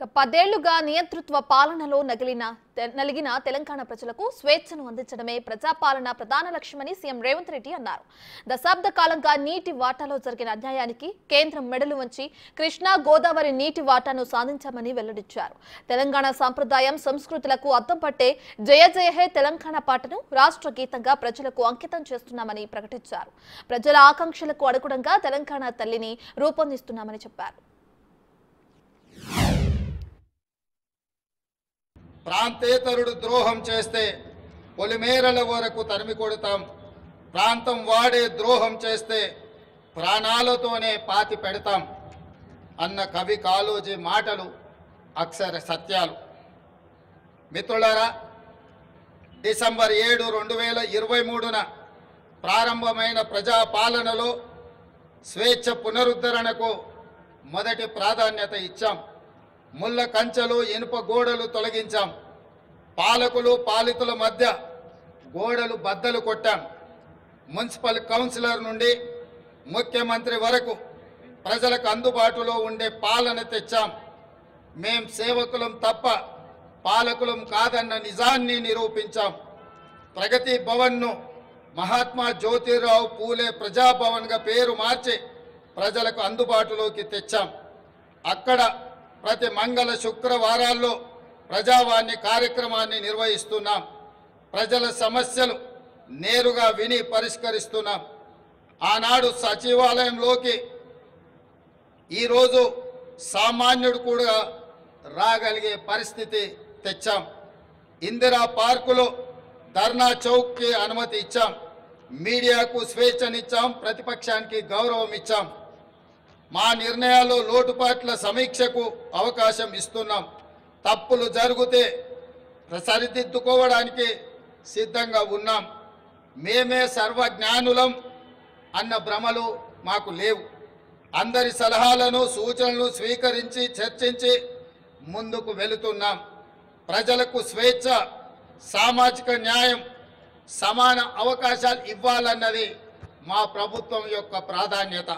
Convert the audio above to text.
10 ఏళ్లుగా నియంతృత్వ పాలనలో నలిగిన తెలంగాణ ప్రజలకు స్వేచ్ఛను అందించడమే ప్రజాపాలన ప్రధాన లక్ష్యమని సీఎం రేవంత్ రెడ్డి అన్నారు. దశాబ్ద కాలంగా నీటి వాటాలో జరిగిన అన్యాయానికి కేంద్రం మెడలు వంచి కృష్ణా గోదావరి నీటి వాటాను సాధించామని వెల్లడించారు. తెలంగాణ సంప్రదాయం సంస్కృతులకు అద్దం పట్టే జయ జయ హే తెలంగాణ పాటను రాష్ట్ర గీతంగా ప్రజలకు అంకితం చేస్తున్నామని ప్రకటించారు. ప్రజల ఆకాంక్షలకు అనుగుణంగా తెలంగాణ తల్లిని రూపొందిస్తున్నామని చెప్పారు. ప్రాంతేతరుడు ద్రోహం చేస్తే పొలిమేరల వరకు తరిమి కొడతాం, ప్రాంతం వాడే ద్రోహం చేస్తే ప్రాణాలతోనే పాతి పెడతాం అన్న కవి కాళోజీ మాటలు అక్షర సత్యాలు. మిత్రులారా, డిసెంబర్ 7, 2023న ప్రారంభమైన ప్రజాపాలనలో స్వేచ్ఛ పునరుద్ధరణకు మొదటి ప్రాధాన్యత ఇచ్చాం. ముళ్ళ కంచెలు, ఇనుప గోడలు తొలగించాం. పాలకులు పాలితుల మధ్య గోడలు బద్దలు కొట్టాం. మున్సిపల్ కౌన్సిలర్ నుండి ముఖ్యమంత్రి వరకు ప్రజలకు అందుబాటులో ఉండే పాలన తెచ్చాం. మేం సేవకులం తప్ప పాలకులం కాదన్న నిజాన్ని నిరూపించాం. ప్రగతి భవన్ను మహాత్మా జ్యోతిరావు పూలే ప్రజాభవన్గా పేరు మార్చి ప్రజలకు అందుబాటులోకి తెచ్చాం. అక్కడ ప్రతి మంగళ శుక్రవారాల్లో ప్రజావాణి కార్యక్రమాన్ని నిర్వహిస్తున్నాం. ప్రజల సమస్యలు నేరుగా విని పరిష్కరిస్తున్నాం. ఆనాడు సచివాలయంలోకి ఈరోజు సామాన్యుడు కూడా రాగలిగే పరిస్థితి తెచ్చాం. ఇందిరా పార్కులో ధర్నా చౌక్కి అనుమతి ఇచ్చాం. మీడియాకు స్వేచ్ఛనిచ్చాం, ప్రతిపక్షానికి గౌరవం ఇచ్చాం. మా నిర్ణయాల్లో లోటుపాట్ల సమీక్షకు అవకాశం ఇస్తున్నాం. తప్పులు జరిగితే సరిదిద్దుకోవడానికి సిద్ధంగా ఉన్నాం. మేమే సర్వజ్ఞానులం అన్న భ్రమలు మాకు లేవు. అందరి సలహాలను సూచనలు స్వీకరించి చర్చించి ముందుకు వెళుతున్నాం. ప్రజలకు స్వేచ్ఛ, సామాజిక న్యాయం, సమాన అవకాశాలు ఇవ్వాలన్నది మా ప్రభుత్వం యొక్క ప్రాధాన్యత.